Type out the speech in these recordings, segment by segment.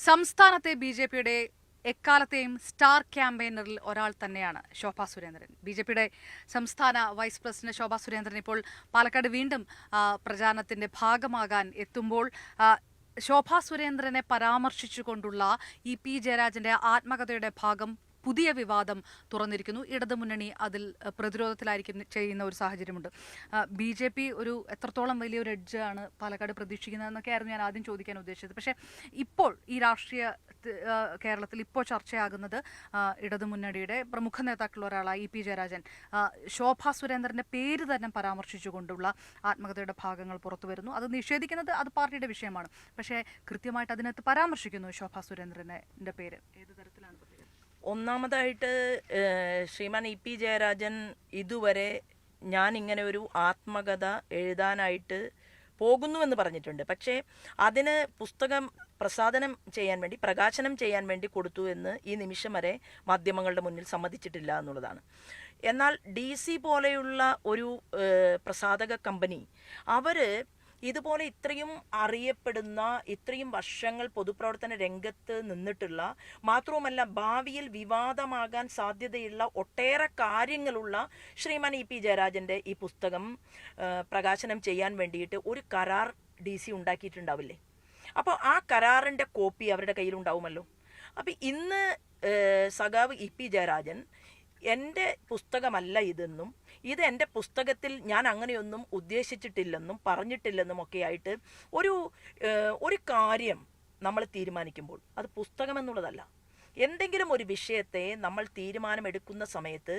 സംസ്ഥാനത്തെ ബി.ജെ.പിയുടെ എക്കാലത്തെയും സ്റ്റാർ ക്യാമ്പയിനറിൽ ഒരാൾ തന്നെയാണ് ശോഭാ സുരേന്ദ്രൻ. ബി.ജെ.പിയുടെ സംസ്ഥാന വൈസ് പ്രസിഡന്റ് ശോഭാ സുരേന്ദ്രൻ ഇപ്പോൾ പാലക്കാട് വീണ്ടും പ്രചാരണത്തിന്റെ ഭാഗമാകാൻ എത്തുമ്പോൾ ശോഭാ സുരേന്ദ്രനെ പരാമർശിച്ചുകൊണ്ടുള്ള പി ജയരാജന്റെ ആത്മകഥയുടെ ഭാഗം പുതിയ വിവാദം തുറന്നിരിക്കുന്നു. ഇടതുമുന്നണി അതിൽ പ്രതിരോധത്തിലായിരിക്കും ചെയ്യുന്ന ഒരു സാഹചര്യമുണ്ട്. ബി.ജെ.പി ഒരു എത്രത്തോളം വലിയൊരു എഡ്ജാണ് പാലക്കാട് പ്രതീക്ഷിക്കുന്നതെന്നൊക്കെയായിരുന്നു ഞാൻ ആദ്യം ചോദിക്കാൻ ഉദ്ദേശിച്ചത്. പക്ഷേ ഇപ്പോൾ ഈ രാഷ്ട്രീയ കേരളത്തിൽ ഇപ്പോൾ ചർച്ചയാകുന്നത് ഇടതുമുന്നണിയുടെ പ്രമുഖ നേതാക്കളിൽ ഒരാളായ പി ജയരാജൻ ശോഭാ സുരേന്ദ്രന്റെ പേര് തന്നെ പരാമർശിച്ചുകൊണ്ടുള്ള ആത്മകഥയുടെ ഭാഗങ്ങൾ പുറത്തു വരുന്നു. അത് നിഷേധിക്കുന്നത് അത് പാർട്ടിയുടെ വിഷയമാണ്. പക്ഷേ കൃത്യമായിട്ട് അതിനകത്ത് പരാമർശിക്കുന്നു ശോഭാ സുരേന്ദ്രന്റെ പേര്. ഏത് തരത്തിലാണ്? ഒന്നാമതായിട്ട് ശ്രീമാൻ പി ജയരാജൻ ഇതുവരെ ഞാൻ ഇങ്ങനെ ഒരു ആത്മകഥ എഴുതാനായിട്ട് പോകുന്നുവെന്ന് പറഞ്ഞിട്ടുണ്ട്. പക്ഷേ അതിന് പുസ്തകം പ്രകാശനം ചെയ്യാൻ വേണ്ടി കൊടുത്തു എന്ന് ഈ നിമിഷം വരെ മാധ്യമങ്ങളുടെ മുന്നിൽ സമ്മതിച്ചിട്ടില്ല എന്നുള്ളതാണ്. എന്നാൽ DC പോലെയുള്ള ഒരു പ്രസാധക കമ്പനി അവർ ഇതുപോലെ ഇത്രയും അറിയപ്പെടുന്ന, ഇത്രയും വർഷങ്ങൾ പൊതുപ്രവർത്തന രംഗത്ത് നിന്നിട്ടുള്ള, മാത്രവുമല്ല ഭാവിയിൽ വിവാദമാകാൻ സാധ്യതയുള്ള ഒട്ടേറെ കാര്യങ്ങളുള്ള ശ്രീമാൻ പി ജയരാജൻ്റെ ഈ പുസ്തകം പ്രകാശനം ചെയ്യാൻ വേണ്ടിയിട്ട് ഒരു കരാർ DC ഉണ്ടാക്കിയിട്ടുണ്ടാവില്ലേ? അപ്പോൾ ആ കരാറിൻ്റെ കോപ്പി അവരുടെ കയ്യിലുണ്ടാവുമല്ലോ. അപ്പോൾ ഇന്ന് സഖാവ് പി ജയരാജൻ എൻ്റെ പുസ്തകമല്ല ഇതെന്നും, ഇത് എൻ്റെ പുസ്തകത്തിൽ ഞാൻ അങ്ങനെയൊന്നും ഉദ്ദേശിച്ചിട്ടില്ലെന്നും പറഞ്ഞിട്ടില്ലെന്നും ഒക്കെയായിട്ട് ഒരു കാര്യം നമ്മൾ തീരുമാനിക്കുമ്പോൾ അത് പുസ്തകം എന്നുള്ളതല്ല. എന്തെങ്കിലും ഒരു വിഷയത്തെ നമ്മൾ തീരുമാനമെടുക്കുന്ന സമയത്ത്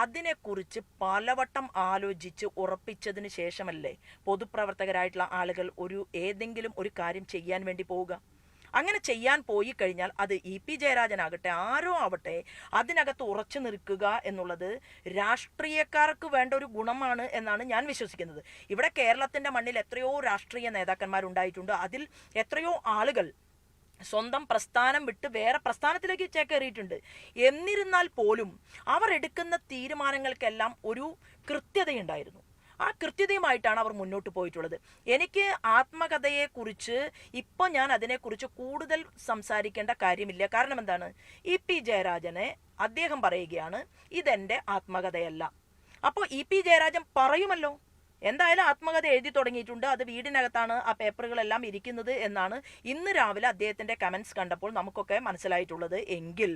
അതിനെക്കുറിച്ച് പലവട്ടം ആലോചിച്ച് ഉറപ്പിച്ചതിന് ശേഷമല്ലേ പൊതുപ്രവർത്തകരായിട്ടുള്ള ആളുകൾ ഏതെങ്കിലും ഒരു കാര്യം ചെയ്യാൻ വേണ്ടി പോവുക. അങ്ങനെ ചെയ്യാൻ പോയി കഴിഞ്ഞാൽ അത് പി ജയരാജനാകട്ടെ ആരോ ആവട്ടെ അതിനകത്ത് ഉറച്ചു നിൽക്കുക എന്നുള്ളത് രാഷ്ട്രീയക്കാർക്ക് വേണ്ട ഒരു ഗുണമാണ് എന്നാണ് ഞാൻ വിശ്വസിക്കുന്നത്. ഇവിടെ കേരളത്തിൻ്റെ മണ്ണിൽ എത്രയോ രാഷ്ട്രീയ നേതാക്കന്മാരുണ്ടായിട്ടുണ്ട്. അതിൽ എത്രയോ ആളുകൾ സ്വന്തം പ്രസ്ഥാനം വിട്ട് വേറെ പ്രസ്ഥാനത്തിലേക്ക് ചേക്കേറിയിട്ടുണ്ട്. എന്നിരുന്നാൽ പോലും അവർ എടുക്കുന്ന തീരുമാനങ്ങൾക്കെല്ലാം ഒരു കൃത്യതയുണ്ടായിരുന്നു. ആ കൃത്യതയുമായിട്ടാണ് അവർ മുന്നോട്ട് പോയിട്ടുള്ളത്. എനിക്ക് ആത്മകഥയെക്കുറിച്ച് ഇപ്പോൾ ഞാൻ അതിനെക്കുറിച്ച് കൂടുതൽ സംസാരിക്കേണ്ട കാര്യമില്ല. കാരണം എന്താണ്? പി ജയരാജനെ അദ്ദേഹം പറയുകയാണ് ഇതെൻ്റെ ആത്മകഥയല്ല. അപ്പോൾ പി ജയരാജൻ പറയുമല്ലോ, എന്തായാലും ആത്മകഥ എഴുതി തുടങ്ങിയിട്ടുണ്ട്, അത് വീടിനകത്താണ് ആ പേപ്പറുകളെല്ലാം ഇരിക്കുന്നത് എന്നാണ് ഇന്ന് രാവിലെ അദ്ദേഹത്തിൻ്റെ കമൻസ് കണ്ടപ്പോൾ നമുക്കൊക്കെ മനസ്സിലായിട്ടുള്ളത്. എങ്കിൽ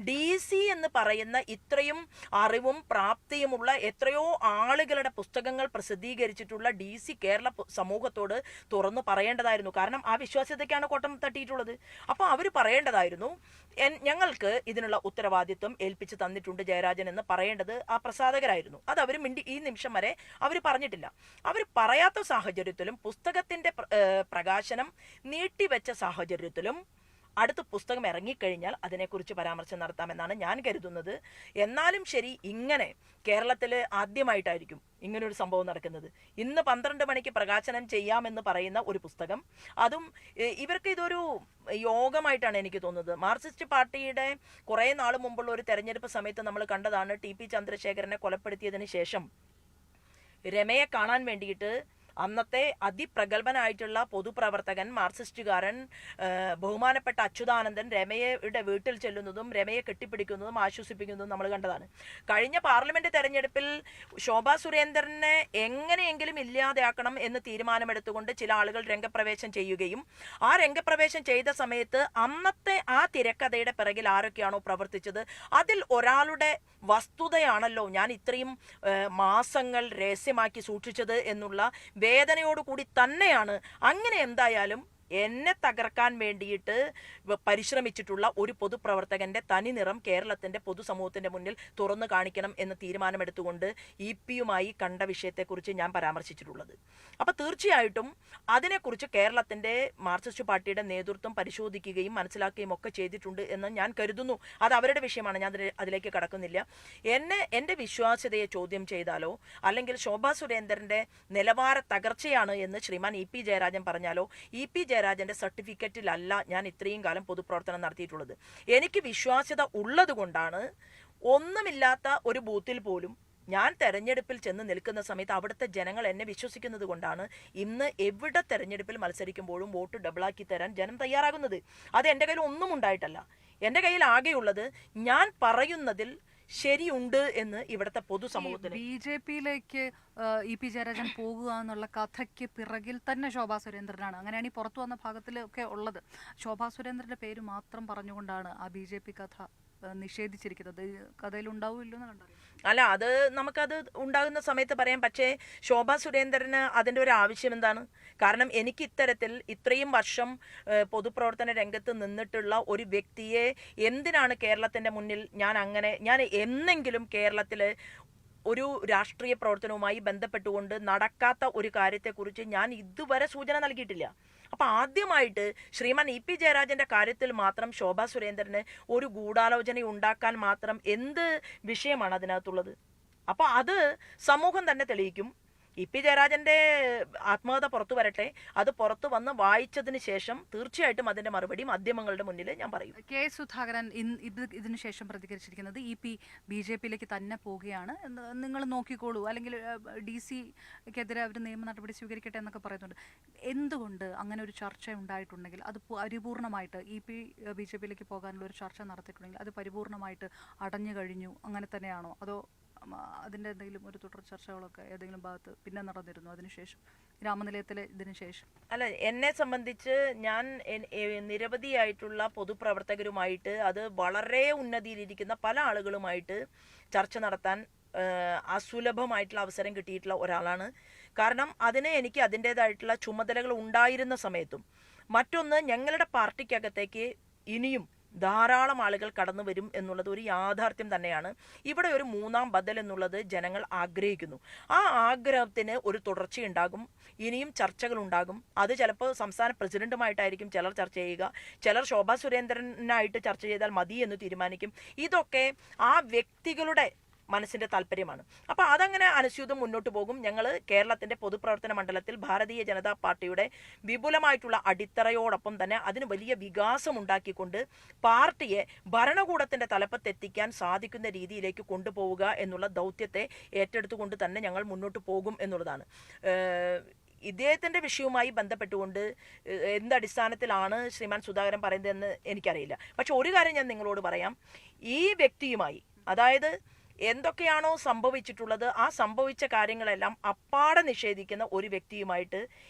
DC എന്ന് പറയുന്ന ഇത്രയും അറിവും പ്രാപ്തിയുമുള്ള എത്രയോ ആളുകളുടെ പുസ്തകങ്ങൾ പ്രസിദ്ധീകരിച്ചിട്ടുള്ള DC കേരള സമൂഹത്തോട് തുറന്നു പറയേണ്ടതായിരുന്നു. കാരണം ആ വിശ്വാസ്യതയ്ക്കാണ് കോട്ടം തട്ടിയിട്ടുള്ളത്. അപ്പോൾ അവർ പറയേണ്ടതായിരുന്നു ഞങ്ങൾക്ക് ഇതിനുള്ള ഉത്തരവാദിത്വം ഏൽപ്പിച്ച് തന്നിട്ടുണ്ട് ജയരാജൻ എന്ന് പറയേണ്ടത് ആ പ്രസാധകരായിരുന്നു. അത് അവർ ഈ നിമിഷം വരെ അവർ പറഞ്ഞിട്ടില്ല. അവർ പറയാത്ത സാഹചര്യത്തിലും പുസ്തകത്തിന്റെ പ്രകാശനം നീട്ടിവെച്ച സാഹചര്യത്തിലും അടുത്ത പുസ്തകം ഇറങ്ങിക്കഴിഞ്ഞാൽ അതിനെക്കുറിച്ച് പരാമർശം നടത്താമെന്നാണ് ഞാൻ കരുതുന്നത്. എന്നാലും ശരി, ഇങ്ങനെ കേരളത്തിൽ ആദ്യമായിട്ടായിരിക്കും ഇങ്ങനൊരു സംഭവം നടക്കുന്നത്. ഇന്ന് 12 മണിക്ക് പ്രകാശനം ചെയ്യാമെന്ന് പറയുന്ന ഒരു പുസ്തകം, അതും ഇവർക്ക് ഇതൊരു യോഗമായിട്ടാണ് എനിക്ക് തോന്നുന്നത്. മാർക്സിസ്റ്റ് പാർട്ടിയുടെ കുറേ നാൾ മുമ്പുള്ള ഒരു തെരഞ്ഞെടുപ്പ് സമയത്ത് നമ്മൾ കണ്ടതാണ്. TP ചന്ദ്രശേഖരനെ കൊലപ്പെടുത്തിയതിന് ശേഷം രമയെ കാണാൻ വേണ്ടിയിട്ട് അന്നത്തെ അതിപ്രഗത്ഭനായിട്ടുള്ള പൊതുപ്രവർത്തകൻ, മാർക്സിസ്റ്റുകാരൻ, ബഹുമാനപ്പെട്ട അച്യുതാനന്ദൻ രമയുടെ വീട്ടിൽ ചെല്ലുന്നതും രമയെ കെട്ടിപ്പിടിക്കുന്നതും ആശ്വസിപ്പിക്കുന്നതും നമ്മൾ കണ്ടതാണ്. കഴിഞ്ഞ പാർലമെന്റ് തെരഞ്ഞെടുപ്പിൽ ശോഭാ സുരേന്ദ്രനെ എങ്ങനെയെങ്കിലും ഇല്ലാതെയാക്കണം എന്ന് തീരുമാനമെടുത്തുകൊണ്ട് ചില ആളുകൾ രംഗപ്രവേശം ചെയ്യുകയും ആ രംഗപ്രവേശം ചെയ്ത സമയത്ത് അന്നത്തെ ആ തിരക്കഥയുടെ പിറകിൽ ആരൊക്കെയാണോ പ്രവർത്തിച്ചത് അതിൽ ഒരാളുടെ വസ്തുതയാണല്ലോ ഞാൻ ഇത്രയും മാസങ്ങൾ രഹസ്യമാക്കി സൂക്ഷിച്ചത് എന്നുള്ള വേദനയോടുകൂടി തന്നെയാണ്. അങ്ങനെ എന്തായാലും എന്നെ തകർക്കാൻ വേണ്ടിയിട്ട് പരിശ്രമിച്ചിട്ടുള്ള ഒരു പൊതുപ്രവർത്തകന്റെ തനി നിറം കേരളത്തിന്റെ പൊതുസമൂഹത്തിന്റെ മുന്നിൽ തുറന്നു കാണിക്കണം എന്ന തീരുമാനമെടുത്തുകൊണ്ട് പിയുമായി കണ്ട വിഷയത്തെക്കുറിച്ച് ഞാൻ പരാമർശിച്ചിട്ടുള്ളത്. അപ്പൊ തീർച്ചയായിട്ടും അതിനെക്കുറിച്ച് കേരളത്തിന്റെ മാർക്സിസ്റ്റ് പാർട്ടിയുടെ നേതൃത്വം പരിശോധിക്കുകയും മനസ്സിലാക്കുകയും ഒക്കെ ചെയ്തിട്ടുണ്ട് എന്ന് ഞാൻ കരുതുന്നു. അത് അവരുടെ വിഷയമാണ്, ഞാൻ അതിലേക്ക് കടക്കുന്നില്ല. എൻ്റെ വിശ്വാസ്യതയെ ചോദ്യം ചെയ്താലോ അല്ലെങ്കിൽ ശോഭാ സുരേന്ദ്രന്റെ നിലവാര തകർച്ചയാണ് എന്ന് ശ്രീമാൻ പി ജയരാജൻ പറഞ്ഞാലോ പി ജയരാജന്റെ സർട്ടിഫിക്കറ്റിലല്ല ഞാൻ ഇത്രയും കാലം പൊതുപ്രവർത്തനം നടത്തിയിട്ടുള്ളത്. എനിക്ക് വിശ്വാസ്യത ഉള്ളത് കൊണ്ടാണ് ഒന്നുമില്ലാത്ത ഒരു ബൂത്തിൽ പോലും ഞാൻ തെരഞ്ഞെടുപ്പിൽ ചെന്ന് നിൽക്കുന്ന സമയത്ത് അവിടുത്തെ ജനങ്ങൾ എന്നെ വിശ്വസിക്കുന്നത് കൊണ്ടാണ് ഇന്ന് എവിടെ തെരഞ്ഞെടുപ്പിൽ മത്സരിക്കുമ്പോഴും വോട്ട് ഡബിളാക്കി തരാൻ ജനം തയ്യാറാകുന്നത്. അത് എൻ്റെ കയ്യിൽ ഒന്നും ഉണ്ടായിട്ടല്ല. എൻ്റെ കയ്യിൽ ആകെയുള്ളത് ഞാൻ പറയുന്നതിൽ ശരിയുണ്ട് എന്ന് ഇവിടുത്തെ പൊതുസമൂഹത്തിന്. ബി.ജെ.പിയിലേക്ക് ഇ.പി. ജയരാജൻ പോകുക എന്നുള്ള കഥയ്ക്ക് പിറകിൽ തന്നെ ശോഭാ സുരേന്ദ്രനാണ്. അങ്ങനെയാണ് ഈ പുറത്തു വന്ന ഭാഗത്തിലൊക്കെ ഉള്ളത്. ശോഭാ സുരേന്ദ്രന്റെ പേര് മാത്രം പറഞ്ഞുകൊണ്ടാണ് ആ ബി.ജെ.പി കഥ നിഷേധിച്ചിരിക്കുന്നത്. കഥയിൽ ഉണ്ടാവില്ലെന്ന് കണ്ടറിയാം. അല്ല, അത് നമുക്കത് ഉണ്ടാകുന്ന സമയത്ത് പറയാം. പക്ഷേ ശോഭാ സുരേന്ദ്രന് അതിൻ്റെ ഒരു ആവശ്യം എന്താണ്? കാരണം എനിക്ക് ഇത്തരത്തിൽ ഇത്രയും വർഷം പൊതുപ്രവർത്തന രംഗത്ത് നിന്നിട്ടുള്ള ഒരു വ്യക്തിയെ എന്തിനാണ് കേരളത്തിൻ്റെ മുന്നിൽ ഞാൻ എന്നെങ്കിലും കേരളത്തിൽ ഒരു രാഷ്ട്രീയ പ്രവർത്തനവുമായി ബന്ധപ്പെട്ടുകൊണ്ട് നടക്കാത്ത ഒരു കാര്യത്തെക്കുറിച്ച് ഞാൻ ഇതുവരെ സൂചന നൽകിയിട്ടില്ല. അപ്പൊ ആദ്യമായിട്ട് ശ്രീമാൻ ഇ.പി. ജയരാജന്റെ കാര്യത്തിൽ മാത്രം ശോഭാ സുരേന്ദ്രന് ഒരു ഗൂഢാലോചന ഉണ്ടാക്കാൻ മാത്രം എന്ത് വിഷയമാണ് അതിനകത്തുള്ളത്? അപ്പൊ അത് സമൂഹം തന്നെ തെളിയിക്കും. ഇ.പി. ജയരാജന്റെ ആത്മകഥ പുറത്തു വരട്ടെ. അത് പുറത്തു വന്ന് വായിച്ചതിന് ശേഷം തീർച്ചയായിട്ടും അതിന്റെ മറുപടി മാധ്യമങ്ങളുടെ മുന്നിൽ ഞാൻ പറയും. കെ സുധാകരൻ ഇതിനു ശേഷം പ്രതികരിച്ചിരിക്കുന്നത് ഇ.പി. ബി.ജെ.പിയിലേക്ക് തന്നെ പോവുകയാണ്, നിങ്ങൾ നോക്കിക്കോളൂ, അല്ലെങ്കിൽ DC-ക്കെതിരെ അവർ നിയമ നടപടി സ്വീകരിക്കട്ടെ എന്നൊക്കെ പറയുന്നുണ്ട്. എന്തുകൊണ്ട് അങ്ങനെ ഒരു ചർച്ച ഉണ്ടായിട്ടുണ്ടെങ്കിൽ അത് പരിപൂർണമായിട്ട് ഇ.പി. ബി.ജെ.പിയിലേക്ക് പോകാനുള്ള ഒരു ചർച്ച നടത്തിയിട്ടുണ്ടെങ്കിൽ അത് പരിപൂർണമായിട്ട് അടഞ്ഞു കഴിഞ്ഞു അങ്ങനെ തന്നെയാണോ? അതോ അതിൻ്റെ എന്തെങ്കിലും ഒരു തുടർ ചർച്ചകളൊക്കെ ഏതെങ്കിലും ഭാഗത്ത് പിന്നെ നടന്നിരുന്നു അതിനുശേഷം, ഗ്രാമനിലയത്തിലെ ഇതിനു ശേഷം? അല്ല, എന്നെ സംബന്ധിച്ച് ഞാൻ നിരവധിയായിട്ടുള്ള പൊതുപ്രവർത്തകരുമായിട്ട്, അത് വളരെ ഉന്നതിയിലിരിക്കുന്ന പല ആളുകളുമായിട്ട് ചർച്ച നടത്താൻ അസുലഭമായിട്ടുള്ള അവസരം കിട്ടിയിട്ടുള്ള ഒരാളാണ്. കാരണം അതിന് എനിക്ക് അതിൻ്റേതായിട്ടുള്ള ചുമതലകൾ ഉണ്ടായിരുന്ന സമയത്തും. മറ്റൊന്ന്, ഞങ്ങളുടെ പാർട്ടിക്കകത്തേക്ക് ഇനിയും ധാരാളം ആളുകൾ കടന്നു വരും എന്നുള്ളത് ഒരു യാഥാർത്ഥ്യം തന്നെയാണ്. ഇവിടെ ഒരു മൂന്നാം ബദൽ എന്നുള്ളത് ജനങ്ങൾ ആഗ്രഹിക്കുന്നു. ആ ആഗ്രഹത്തിന് ഒരു തുടർച്ചയുണ്ടാകും, ഇനിയും ചർച്ചകൾ ഉണ്ടാകും. അത് ചിലപ്പോൾ സംസ്ഥാന പ്രസിഡന്റുമായിട്ടായിരിക്കും ചിലർ ചർച്ച ചെയ്യുക, ചിലർ ശോഭാ സുരേന്ദ്രനായിട്ട് ചർച്ച ചെയ്താൽ മതി എന്ന് തീരുമാനിക്കും. ഇതൊക്കെ ആ വ്യക്തികളുടെ മനസ്സിന്റെ താല്പര്യമാണ്. അപ്പൊ അതങ്ങനെ അനുസ്യൂതം മുന്നോട്ട് പോകും. ഞങ്ങൾ കേരളത്തിന്റെ പൊതുപ്രവർത്തന മണ്ഡലത്തിൽ ഭാരതീയ ജനതാ പാർട്ടിയുടെ വിപുലമായിട്ടുള്ള അടിത്തറയോടൊപ്പം തന്നെ അതിന് വലിയ വികാസം ഉണ്ടാക്കിക്കൊണ്ട് പാർട്ടിയെ ഭരണകൂടത്തിന്റെ തലപ്പത്തെത്തിക്കാൻ സാധിക്കുന്ന രീതിയിലേക്ക് കൊണ്ടുപോവുക എന്നുള്ള ദൗത്യത്തെ ഏറ്റെടുത്തുകൊണ്ട് തന്നെ ഞങ്ങൾ മുന്നോട്ട് പോകും എന്നുള്ളതാണ്. ഇദ്ദേഹത്തിന്റെ വിഷയവുമായി ബന്ധപ്പെട്ടുകൊണ്ട് എന്തടിസ്ഥാനത്തിലാണ് ശ്രീമാൻ സുധാകരൻ പറയുന്നതെന്ന് എനിക്കറിയില്ല. പക്ഷെ ഒരു കാര്യം ഞാൻ നിങ്ങളോട് പറയാം. ഈ വ്യക്തിയുമായി, അതായത് എന്തൊക്കെയാണോ സംഭവിച്ചിട്ടുള്ളത് ആ സംഭവിച്ച കാര്യങ്ങളെല്ലാം അപ്പാടെ നിഷേധിക്കുന്ന ഒരു വ്യക്തിയുമായിട്ട്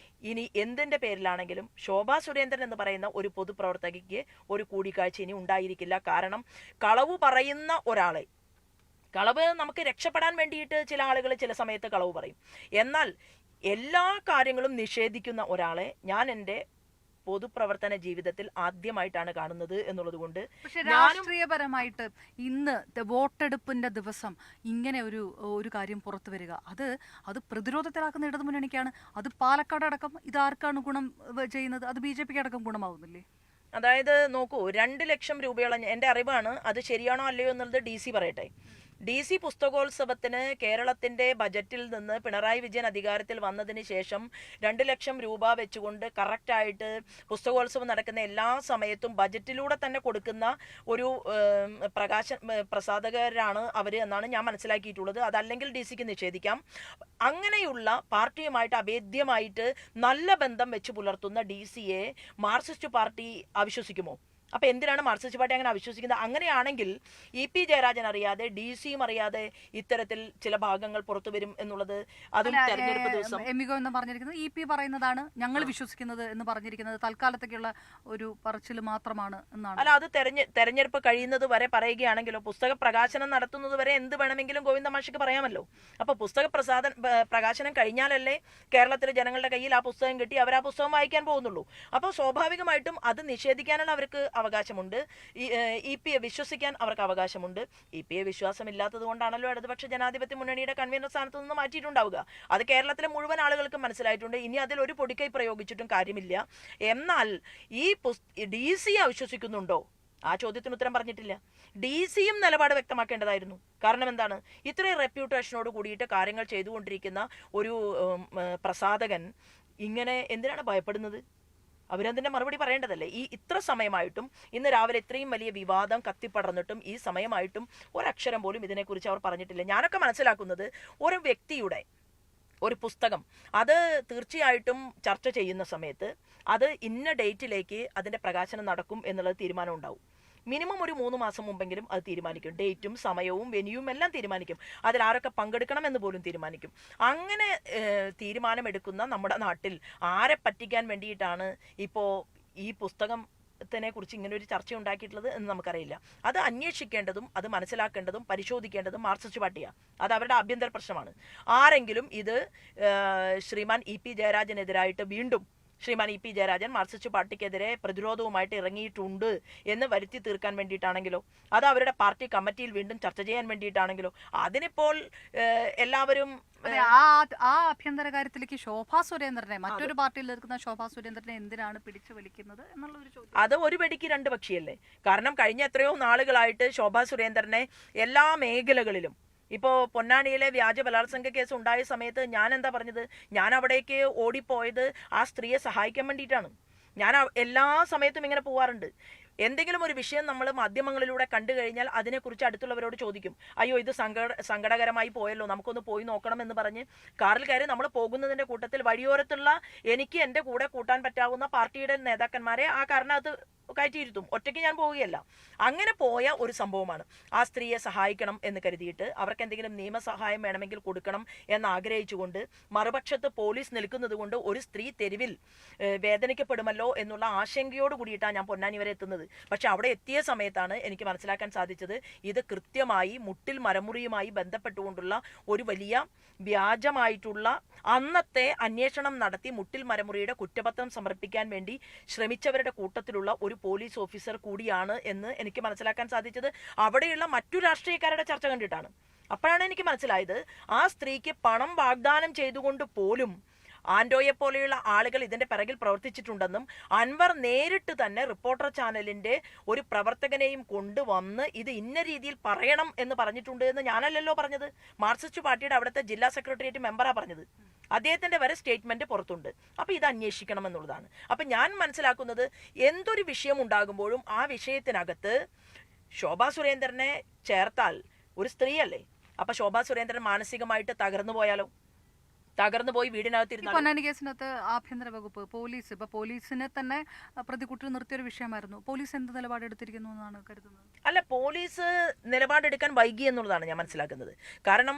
ഇനി എന്തിന്റെ പേരിലാണെങ്കിലും ശോഭാ സുരേന്ദ്രൻ എന്ന് പറയുന്ന ഒരു പൊതുപ്രവർത്തകയ്ക്ക് ഒരു കൂടിക്കാഴ്ച ഇനി ഉണ്ടായിരിക്കില്ല. കാരണം കളവ് പറയുന്ന ഒരാളെ, കളവ് നമുക്ക് രക്ഷപ്പെടാൻ വേണ്ടിയിട്ട് ചില ആളുകൾ ചില സമയത്ത് കളവ് പറയും. എന്നാൽ എല്ലാ കാര്യങ്ങളും നിഷേധിക്കുന്ന ഒരാളെ ഞാൻ എൻ്റെ പൊതുപ്രവർത്തന ജീവിതത്തിൽ ആദ്യമായിട്ടാണ് കാണുന്നത് എന്നുള്ളത് കൊണ്ട്. പക്ഷെ രാഷ്ട്രീയപരമായിട്ട് ഇന്ന് വോട്ടെടുപ്പിന്റെ ദിവസം ഇങ്ങനെ ഒരു കാര്യം പുറത്തു വരിക, അത് പ്രതിരോധത്തിലാക്കുന്ന ഇടതുമുന്നണിക്കാണ്. അത് പാലക്കാട് അടക്കം ഇതാർക്കാണ് ഗുണം ചെയ്യുന്നത്? അത് ബി.ജെ.പിക്ക് അടക്കം ഗുണമാവുന്നില്ലേ? അതായത് നോക്കൂ, 2 ലക്ഷം രൂപയോളം, എൻ്റെ അറിവാണ്, അത് ശരിയാണോ അല്ലയോ എന്നുള്ളത് DC പറയട്ടെ. DC പുസ്തകോത്സവത്തിന് കേരളത്തിന്റെ ബജറ്റിൽ നിന്ന് പിണറായി വിജയൻ അധികാരത്തിൽ വന്നതിന് ശേഷം 2 ലക്ഷം രൂപ വെച്ചുകൊണ്ട് കറക്റ്റായിട്ട് പുസ്തകോത്സവം നടക്കുന്ന എല്ലാ സമയത്തും ബജറ്റിലൂടെ തന്നെ കൊടുക്കുന്ന ഒരു പ്രസാധകരാണ് അവർ എന്നാണ് ഞാൻ മനസ്സിലാക്കിയിട്ടുള്ളത്. അതല്ലെങ്കിൽ DC-ക്ക് നിഷേധിക്കാം. അങ്ങനെയുള്ള പാർട്ടിയുമായിട്ട് അഭേദ്യമായിട്ട് നല്ല ബന്ധം വെച്ച് പുലർത്തുന്ന DC-യെ മാർക്സിസ്റ്റ് പാർട്ടി അവിശ്വസിക്കുമോ? അപ്പൊ എന്തിനാണ് മാർക്സിസ്റ്റ് പാർട്ടി അങ്ങനെ അവിശ്വസിക്കുന്നത്? അങ്ങനെയാണെങ്കിൽ ഇ.പി. ജയരാജൻ അറിയാതെ DC-യും അറിയാതെ ഇത്തരത്തിൽ ചില ഭാഗങ്ങൾ പുറത്തു വരും എന്നുള്ളത് അതും തെരഞ്ഞെടുപ്പ് ദിവസം എന്ന് പറഞ്ഞിരിക്കുന്നത് ഇ.പി. പറയുന്നതാണ്, ഞങ്ങൾ വിശ്വസിക്കുന്നത് എന്ന് പറഞ്ഞിരിക്കുന്നത് തൽക്കാലത്തേക്കുള്ള ഒരു പറച്ചിൽ മാത്രമാണ് എന്നാണ്. അല്ല, അത് തെരഞ്ഞെടുപ്പ് കഴിയുന്നത് വരെ പറയുകയാണെങ്കിലോ, പുസ്തക പ്രകാശനം നടത്തുന്നത് വരെ എന്ത് വേണമെങ്കിലും ഗോവിന്ദ മാഷിക്ക് പറയാമല്ലോ. അപ്പൊ പുസ്തക പ്രകാശനം കഴിഞ്ഞാലല്ലേ കേരളത്തിലെ ജനങ്ങളുടെ കയ്യിൽ ആ പുസ്തകം കിട്ടി അവർ ആ പുസ്തകം വായിക്കാൻ പോകുന്നുള്ളൂ. അപ്പോൾ സ്വാഭാവികമായിട്ടും അത് നിഷേധിക്കാനുള്ള അവർക്ക് അവകാശമുണ്ട്. ഇ.പി.യെ വിശ്വസിക്കാൻ അവർക്ക് അവകാശമുണ്ട്. ഇ.പി.യെ വിശ്വാസമില്ലാത്തത് കൊണ്ടാണല്ലോ ഇടതുപക്ഷ ജനാധിപത്യ മുന്നണിയുടെ കൺവീനർ സ്ഥാനത്ത് നിന്ന് മാറ്റിയിട്ടുണ്ടാവുക. അത് കേരളത്തിലെ മുഴുവൻ ആളുകൾക്കും മനസ്സിലായിട്ടുണ്ട്. ഇനി അതിൽ ഒരു പൊടിക്കൈ പ്രയോഗിച്ചിട്ടും കാര്യമില്ല. എന്നാൽ ഈ DC-യെ അവിശ്വസിക്കുന്നുണ്ടോ? ആ ചോദ്യത്തിന് ഉത്തരം പറഞ്ഞിട്ടില്ല. DC-യും നിലപാട് വ്യക്തമാക്കേണ്ടതായിരുന്നു. കാരണം എന്താണ്, ഇത്രയും റെപ്യൂട്ടേഷനോട് കൂടിയിട്ട് കാര്യങ്ങൾ ചെയ്തുകൊണ്ടിരിക്കുന്ന ഒരു പ്രസാധകൻ ഇങ്ങനെ എന്തിനാണ് ഭയപ്പെടുന്നത്? അവരതിന്റെ മറുപടി പറയേണ്ടതല്ലേ? ഈ ഇത്ര സമയമായിട്ടും, ഇന്ന് രാവിലെ ഇത്രയും വലിയ വിവാദം കത്തിപ്പടർന്നിട്ടും ഈ സമയമായിട്ടും ഒരക്ഷരം പോലും ഇതിനെക്കുറിച്ച് അവർ പറഞ്ഞിട്ടില്ല. ഞാനൊക്കെ മനസ്സിലാക്കുന്നത്, ഒരു വ്യക്തിയുടെ ഒരു പുസ്തകം അത് തീർച്ചയായിട്ടും ചർച്ച ചെയ്യുന്ന സമയത്ത് അത് ഇന്ന ഡേറ്റിലേക്ക് അതിന്റെ പ്രകാശനം നടക്കും എന്നുള്ളത് തീരുമാനം ഉണ്ടാവും. മിനിമം ഒരു 3 മാസം മുമ്പെങ്കിലും അത് തീരുമാനിക്കും. ഡേറ്റും സമയവും വെന്യൂവും എല്ലാം തീരുമാനിക്കും. അതിൽ ആരൊക്കെ പങ്കെടുക്കണം എന്ന് പോലും തീരുമാനിക്കും. അങ്ങനെ തീരുമാനമെടുക്കുന്ന നമ്മുടെ നാട്ടിൽ ആരെ പറ്റിക്കാൻ വേണ്ടിയിട്ടാണ് ഇപ്പോൾ ഈ പുസ്തകത്തിനെ കുറിച്ച് ഇങ്ങനെ ഒരു ചർച്ച ഉണ്ടാക്കിയിട്ടുള്ളത് എന്ന് നമുക്കറിയില്ല. അത് അന്വേഷിക്കേണ്ടതും അത് മനസ്സിലാക്കേണ്ടതും പരിശോധിക്കേണ്ടതും മാർക്സിസ്റ്റ് പാർട്ടിയാണ്. അത് അവരുടെ ആഭ്യന്തര പ്രശ്നമാണ്. ആരെങ്കിലും ഇത് ശ്രീമാൻ ഇ പി ജയരാജനെതിരായിട്ട് വീണ്ടും ശ്രീമാൻ ഇ പി ജയരാജൻ മാർക്സിസ്റ്റ് പാർട്ടിക്കെതിരെ പ്രതിരോധവുമായിട്ട് ഇറങ്ങിയിട്ടുണ്ട് എന്ന് വരുത്തി തീർക്കാൻ വേണ്ടിയിട്ടാണെങ്കിലോ, അത് അവരുടെ പാർട്ടി കമ്മിറ്റിയിൽ വീണ്ടും ചർച്ച ചെയ്യാൻ വേണ്ടിയിട്ടാണെങ്കിലോ, അതിനിപ്പോൾ എല്ലാവരും ആ ആഭ്യന്തര കാര്യത്തിലേക്ക് ശോഭാ സുരേന്ദ്രനെ, മറ്റൊരു പാർട്ടിയിൽ നിൽക്കുന്ന ശോഭാ സുരേന്ദ്രനെ എന്തിനാണ് പിടിച്ചു വലിക്കുന്നത് എന്നുള്ള ഒരു ചോദ്യം. അത് ഒരു വെടിക്ക് രണ്ട് പക്ഷിയല്ലേ? കാരണം കഴിഞ്ഞ എത്രയോ നാളുകളായിട്ട് ശോഭാ സുരേന്ദ്രനെ എല്ലാ മേഖലകളിലും, ഇപ്പോൾ പൊന്നാനിയിലെ വ്യാജ ബലാത്സംഗ കേസ് ഉണ്ടായ സമയത്ത് ഞാൻ എന്താ പറഞ്ഞത്? ഞാൻ അവിടേക്ക് ഓടിപ്പോയത് ആ സ്ത്രീയെ സഹായിക്കാൻ വേണ്ടിയിട്ടാണ്. ഞാൻ എല്ലാ സമയത്തും ഇങ്ങനെ പോവാറുണ്ട്. എന്തെങ്കിലും ഒരു വിഷയം നമ്മൾ മാധ്യമങ്ങളിലൂടെ കണ്ടു കഴിഞ്ഞാൽ അതിനെക്കുറിച്ച് അടുത്തുള്ളവരോട് ചോദിക്കും. അയ്യോ, ഇത് സങ്കടകരമായി പോയല്ലോ, നമുക്കൊന്ന് പോയി നോക്കണം എന്ന് പറഞ്ഞ് കാറിൽ കയറി നമ്മൾ പോകുന്നതിന്റെ കൂട്ടത്തിൽ വഴിയോരത്തുള്ള എനിക്ക് എൻ്റെ കൂടെ കൂട്ടാൻ പറ്റാവുന്ന പാർട്ടിയുടെ നേതാക്കന്മാരെ ആ കാറിനകത്ത് കയറ്റിയിരുത്തും. ഒറ്റയ്ക്ക് ഞാൻ പോവുകയല്ല. അങ്ങനെ പോയ ഒരു സംഭവമാണ്. ആ സ്ത്രീയെ സഹായിക്കണം എന്ന് കരുതിയിട്ട് അവർക്ക് എന്തെങ്കിലും നിയമസഹായം വേണമെങ്കിൽ കൊടുക്കണം എന്ന് ആഗ്രഹിച്ചുകൊണ്ട് മറുപക്ഷത്ത് പോലീസ് നിൽക്കുന്നത് കൊണ്ട് ഒരു സ്ത്രീ തെരുവിൽ വേദനിക്കപ്പെടുമല്ലോ എന്നുള്ള ആശങ്കയോട് കൂടിയിട്ടാണ് ഞാൻ പൊന്നാനി വരെ എത്തുന്നത്. പക്ഷെ അവിടെ എത്തിയ സമയത്താണ് എനിക്ക് മനസ്സിലാക്കാൻ സാധിച്ചത് ഇത് കൃത്യമായി മുട്ടിൽ മരമുറിയുമായി ബന്ധപ്പെട്ടുകൊണ്ടുള്ള ഒരു വലിയ വ്യാജമായിട്ടുള്ള, അന്നത്തെ അന്വേഷണം നടത്തി മുട്ടിൽ മരമുറിയുടെ കുറ്റപത്രം സമർപ്പിക്കാൻ വേണ്ടി ശ്രമിച്ചവരുടെ കൂട്ടത്തിലുള്ള ഒരു പോലീസ് ഓഫീസർ കൂടിയാണ് എന്ന് എനിക്ക് മനസ്സിലാക്കാൻ സാധിച്ചത് അവിടെയുള്ള മറ്റു രാഷ്ട്രീയക്കാരുടെ ചർച്ച കണ്ടിട്ടാണ്. അപ്പോഴാണ് എനിക്ക് മനസ്സിലായത് ആ സ്ത്രീക്ക് പണം വാഗ്ദാനം ചെയ്തുകൊണ്ട് പോലും ആൻഡോയെ പോലെയുള്ള ആളുകൾ ഇതിന്റെ പിറകിൽ പ്രവർത്തിച്ചിട്ടുണ്ടെന്നും അൻവർ നേരിട്ട് തന്നെ റിപ്പോർട്ടർ ചാനലിന്റെ ഒരു പ്രവർത്തകനെയും കൊണ്ടുവന്ന് ഇത് ഇന്ന രീതിയിൽ പറയണം എന്ന് പറഞ്ഞിട്ടുണ്ട് എന്ന് ഞാനല്ലല്ലോ പറഞ്ഞത്. മാർക്സിസ്റ്റ് പാർട്ടിയുടെ അവിടുത്തെ ജില്ലാ സെക്രട്ടേറിയറ്റ് മെമ്പറാ പറഞ്ഞത്. അദ്ദേഹത്തിന്റെ വരെ സ്റ്റേറ്റ്മെന്റ് പുറത്തുണ്ട്. അപ്പൊ ഇത് അന്വേഷിക്കണം എന്നുള്ളതാണ്. അപ്പൊ ഞാൻ മനസ്സിലാക്കുന്നത്, എന്തൊരു വിഷയം ഉണ്ടാകുമ്പോഴും ആ വിഷയത്തിനകത്ത് ശോഭാ സുരേന്ദ്രനെ ചേർത്താൽ ഒരു സ്ത്രീയല്ലേ, അപ്പൊ ശോഭാ സുരേന്ദ്രൻ മാനസികമായിട്ട് തകർന്നു പോയാലോ? തകർന്നു പോയി വീടിനകത്തിരുന്ന പൊന്നാനി കേസിനകത്ത് ആഭ്യന്തര വകുപ്പ്, പോലീസ്, ഇപ്പൊ പോലീസിനെ തന്നെ പ്രതികൂട്ടിൽ നിർത്തിയൊരു വിഷയമായിരുന്നു. പോലീസ് എന്ത് നിലപാടെടുത്തിരിക്കുന്നു എന്നാണ് കരുതുന്നത്? അല്ല, പോലീസ് നിലപാടെടുക്കാൻ വൈകി എന്നുള്ളതാണ് ഞാൻ മനസ്സിലാക്കുന്നത്. കാരണം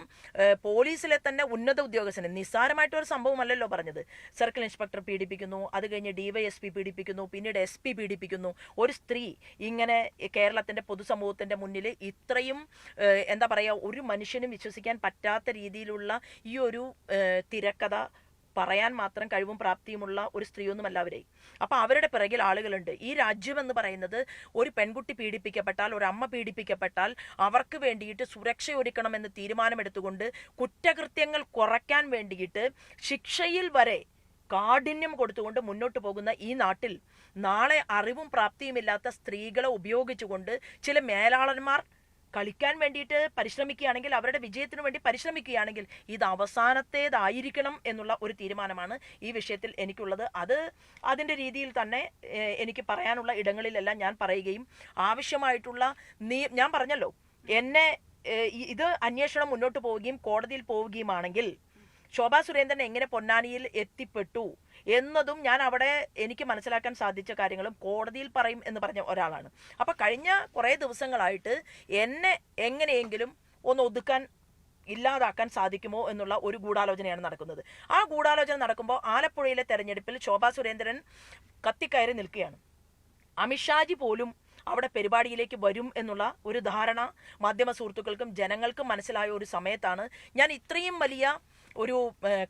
പോലീസിലെ തന്നെ ഉന്നത ഉദ്യോഗസ്ഥന് നിസ്സാരമായിട്ടൊരു സംഭവമല്ലല്ലോ പറഞ്ഞത്. സർക്കിൾ ഇൻസ്പെക്ടർ പീഡിപ്പിക്കുന്നു, അത് കഴിഞ്ഞ് DYSP പീഡിപ്പിക്കുന്നു, പിന്നീട് SP പീഡിപ്പിക്കുന്നു. ഒരു സ്ത്രീ ഇങ്ങനെ കേരളത്തിന്റെ പൊതുസമൂഹത്തിന്റെ മുന്നിൽ ഇത്രയും എന്താ പറയാ, ഒരു മനുഷ്യനും വിശ്വസിക്കാൻ പറ്റാത്ത രീതിയിലുള്ള ഈ ഒരു തിരക്കഥ പറയാൻ മാത്രം കഴിവും പ്രാപ്തിയുമുള്ള ഒരു സ്ത്രീയൊന്നുമല്ല അവരെ. അപ്പൊ അവരുടെ പിറകിൽ ആളുകളുണ്ട്. ഈ രാജ്യം എന്ന് പറയുന്നത്, ഒരു പെൺകുട്ടി പീഡിപ്പിക്കപ്പെട്ടാൽ, ഒരു അമ്മ പീഡിപ്പിക്കപ്പെട്ടാൽ അവർക്ക് വേണ്ടിയിട്ട് സുരക്ഷയൊരുക്കണമെന്ന് തീരുമാനമെടുത്തുകൊണ്ട് കുറ്റകൃത്യങ്ങൾ കുറയ്ക്കാൻ വേണ്ടിയിട്ട് ശിക്ഷയിൽ വരെ കാഠിന്യം കൊടുത്തുകൊണ്ട് മുന്നോട്ട് പോകുന്ന ഈ നാട്ടിൽ നാളെ അറിവും പ്രാപ്തിയുമില്ലാത്ത സ്ത്രീകളെ ഉപയോഗിച്ചുകൊണ്ട് ചില മേലാളന്മാർ കളിക്കാൻ വേണ്ടിയിട്ട് പരിശ്രമിക്കുകയാണെങ്കിൽ, അവരുടെ വിജയത്തിനു വേണ്ടി പരിശ്രമിക്കുകയാണെങ്കിൽ ഇത് അവസാനത്തേതായിരിക്കണം എന്നുള്ള ഒരു തീരുമാനമാണ് ഈ വിഷയത്തിൽ എനിക്കുള്ളത്. അത് അതിൻ്റെ രീതിയിൽ തന്നെ എനിക്ക് പറയാനുള്ള ഇടങ്ങളിലെല്ലാം ഞാൻ പറയുകയും ആവശ്യമായിട്ടുള്ള ഞാൻ പറഞ്ഞല്ലോ, എന്നെ ഇത് അന്വേഷണം മുന്നോട്ട് പോവുകയും കോടതിയിൽ പോവുകയുമാണെങ്കിൽ ശോഭാ സുരേന്ദ്രൻ എങ്ങനെ പൊന്നാനിയിൽ എത്തിപ്പെട്ടു എന്നതും ഞാൻ അവിടെ എനിക്ക് മനസ്സിലാക്കാൻ സാധിച്ച കാര്യങ്ങളും കോടതിയിൽ പറയും എന്ന് പറഞ്ഞ ഒരാളാണ്. അപ്പൊ കഴിഞ്ഞ കുറേ ദിവസങ്ങളായിട്ട് എന്നെ എങ്ങനെയെങ്കിലും ഒന്ന് ഒതുക്കാൻ, ഇല്ലാതാക്കാൻ സാധിക്കുമോ എന്നുള്ള ഒരു ഗൂഢാലോചനയാണ് നടക്കുന്നത്. ആ ഗൂഢാലോചന നടക്കുമ്പോൾ ആലപ്പുഴയിലെ തെരഞ്ഞെടുപ്പിൽ ശോഭാ സുരേന്ദ്രൻ കത്തിക്കയറി നിൽക്കുകയാണ്. അമിത്ഷാജി പോലും അവിടെ പരിപാടിയിലേക്ക് വരും എന്നുള്ള ഒരു ധാരണ മാധ്യമ സുഹൃത്തുക്കൾക്കും ജനങ്ങൾക്കും മനസ്സിലായ ഒരു സമയത്താണ് ഞാൻ ഇത്രയും വലിയ ഒരു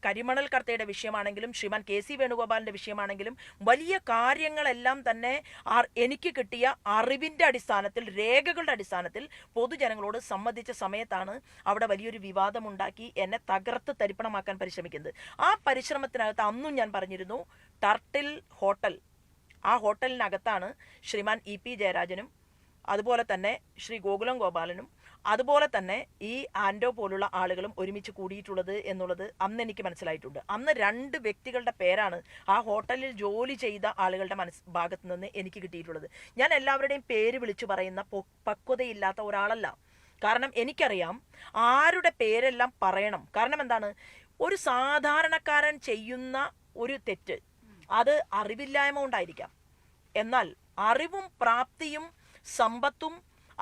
കരിമണൽ കർത്തയുടെ വിഷയമാണെങ്കിലും ശ്രീമാൻ KC വേണുഗോപാലിന്റെ വിഷയമാണെങ്കിലും വലിയ കാര്യങ്ങളെല്ലാം തന്നെ എനിക്ക് കിട്ടിയ അറിവിന്റെ അടിസ്ഥാനത്തിൽ, രേഖകളുടെ അടിസ്ഥാനത്തിൽ പൊതുജനങ്ങളോട് സമ്മതിച്ച സമയത്താണ് അവിടെ വലിയൊരു വിവാദമുണ്ടാക്കി എന്നെ തകർത്ത് തരിപ്പണമാക്കാൻ പരിശ്രമിക്കുന്നത്. ആ പരിശ്രമത്തിനകത്ത് അന്നും ഞാൻ പറഞ്ഞിരുന്നു, ടർട്ടിൽ ഹോട്ടൽ, ആ ഹോട്ടലിനകത്താണ് ശ്രീമാൻ EP ജയരാജനും അതുപോലെ തന്നെ ശ്രീ ഗോകുലം ഗോപാലനും അതുപോലെ തന്നെ ഈ ആൻഡോ പോലുള്ള ആളുകളും ഒരുമിച്ച് കൂടിയിട്ടുള്ളത് എന്നുള്ളത് അന്ന് എനിക്ക് മനസ്സിലായിട്ടുണ്ട്. അന്ന് 2 വ്യക്തികളുടെ പേരാണ് ആ ഹോട്ടലിൽ ജോലി ചെയ്ത ആളുകളുടെ ഭാഗത്ത് നിന്ന് എനിക്ക് കിട്ടിയിട്ടുള്ളത്. ഞാൻ എല്ലാവരുടെയും പേര് വിളിച്ചു പറയുന്ന പക്വതയില്ലാത്ത ഒരാളല്ല. കാരണം എനിക്കറിയാം ആരുടെ പേരെല്ലാം പറയണം. കാരണം എന്താണ്, ഒരു സാധാരണക്കാരൻ ചെയ്യുന്ന ഒരു തെറ്റ് അത് അറിവില്ലായ്മ കൊണ്ടായിരിക്കാം. എന്നാൽ അറിവും പ്രാപ്തിയും സമ്പത്തും